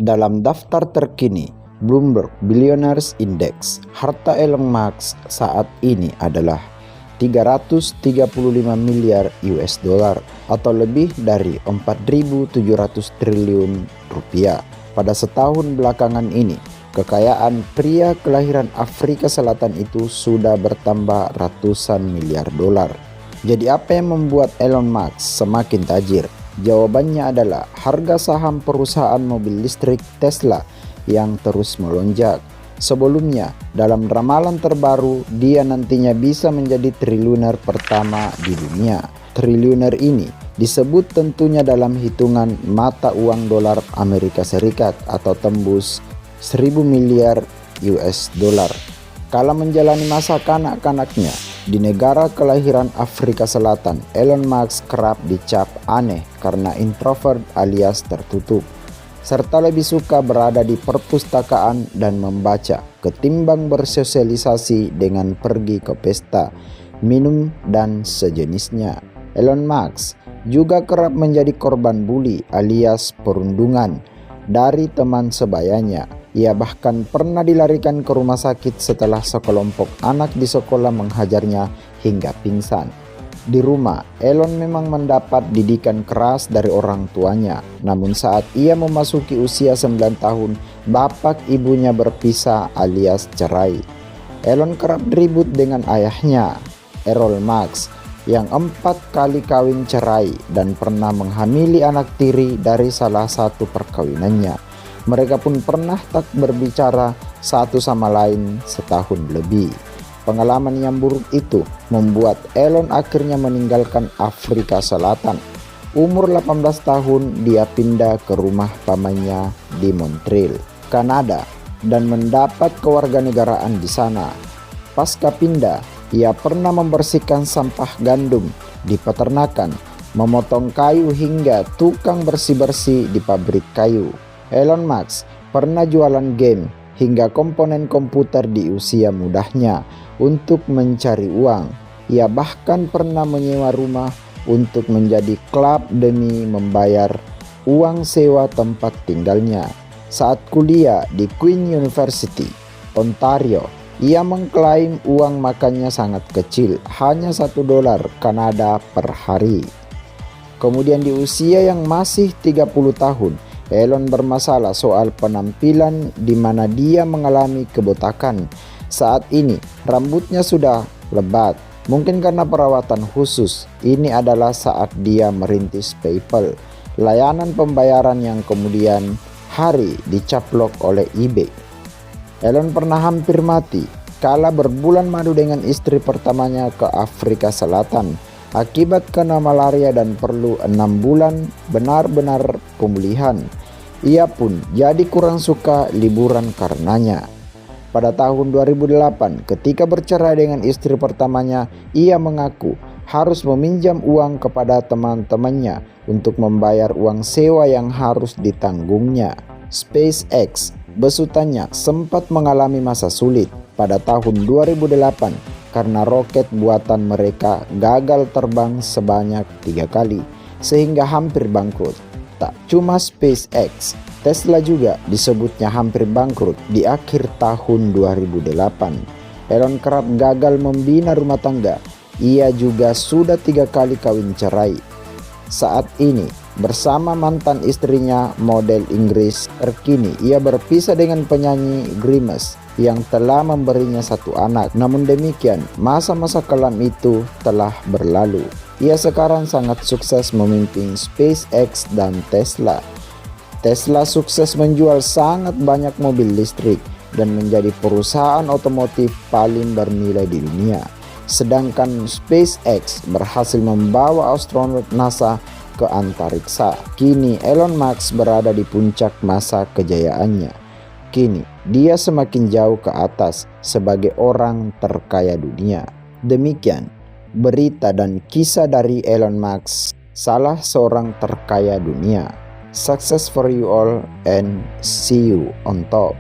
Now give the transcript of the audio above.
Dalam daftar terkini Bloomberg Billionaires Index, harta Elon Musk saat ini adalah 335 miliar US dollar atau lebih dari 4.700 triliun rupiah. Pada setahun belakangan ini, kekayaan pria kelahiran Afrika Selatan itu sudah bertambah ratusan miliar dolar. Jadi apa yang membuat Elon Musk semakin tajir? Jawabannya adalah harga saham perusahaan mobil listrik Tesla yang terus melonjak. Sebelumnya, dalam ramalan terbaru, dia nantinya bisa menjadi triliuner pertama di dunia. Triliuner ini disebut tentunya dalam hitungan mata uang dolar Amerika Serikat atau tembus 1.000 miliar US dollar. Kala menjalani masa kanak-kanaknya di negara kelahiran Afrika Selatan, Elon Musk kerap dicap aneh karena introvert alias tertutup, serta lebih suka berada di perpustakaan dan membaca ketimbang bersosialisasi dengan pergi ke pesta, minum, dan sejenisnya. Elon Musk juga kerap menjadi korban bully alias perundungan dari teman sebayanya. Ia bahkan pernah dilarikan ke rumah sakit setelah sekelompok anak di sekolah menghajarnya hingga pingsan. Di rumah, Elon memang mendapat didikan keras dari orang tuanya. Namun saat ia memasuki usia 9 tahun, bapak ibunya berpisah alias cerai. Elon kerap ribut dengan ayahnya, Errol Musk, yang 4 kali kawin cerai dan pernah menghamili anak tiri dari salah satu perkawinannya. Mereka pun pernah tak berbicara satu sama lain setahun lebih. Pengalaman yang buruk itu membuat Elon akhirnya meninggalkan Afrika Selatan. Umur 18 tahun dia pindah ke rumah pamannya di Montreal, Kanada, dan mendapat kewarganegaraan di sana. Pasca pindah, ia pernah membersihkan sampah gandum di peternakan, memotong kayu hingga tukang bersih-bersih di pabrik kayu. Elon Musk pernah jualan game hingga komponen komputer di usia mudanya untuk mencari uang. Ia bahkan pernah menyewa rumah untuk menjadi klub demi membayar uang sewa tempat tinggalnya. Saat kuliah di Queen University, Ontario, ia mengklaim uang makannya sangat kecil, hanya $1 Kanada per hari. Kemudian di usia yang masih 30 tahun, Elon bermasalah soal penampilan di mana dia mengalami kebotakan. Saat ini rambutnya sudah lebat, mungkin karena perawatan khusus. Ini adalah saat dia merintis PayPal, layanan pembayaran yang kemudian hari dicaplok oleh eBay. Elon pernah hampir mati kala berbulan madu dengan istri pertamanya ke Afrika Selatan akibat kena malaria dan perlu 6 bulan benar-benar pemulihan. Ia pun jadi kurang suka liburan karenanya. Pada tahun 2008, ketika bercerai dengan istri pertamanya, ia mengaku harus meminjam uang kepada teman-temannya untuk membayar uang sewa yang harus ditanggungnya. SpaceX, besutannya, sempat mengalami masa sulit pada tahun 2008 karena roket buatan mereka gagal terbang sebanyak 3 kali, sehingga hampir bangkrut. Tak cuma SpaceX, Tesla juga disebutnya hampir bangkrut di akhir tahun 2008. Elon kerap gagal membina rumah tangga. Ia juga sudah 3 kali kawin cerai. Saat ini, bersama mantan istrinya model Inggris terkini, ia berpisah dengan penyanyi Grimes yang telah memberinya 1 anak. Namun demikian, masa-masa kelam itu telah berlalu. Ia sekarang sangat sukses memimpin SpaceX dan Tesla. Tesla sukses menjual sangat banyak mobil listrik dan menjadi perusahaan otomotif paling bernilai di dunia. Sedangkan SpaceX berhasil membawa astronot NASA ke antariksa. Kini Elon Musk berada di puncak masa kejayaannya. Kini dia semakin jauh ke atas sebagai orang terkaya dunia. Demikian berita dan kisah dari Elon Musk, salah seorang terkaya dunia. Success for you all and see you on top.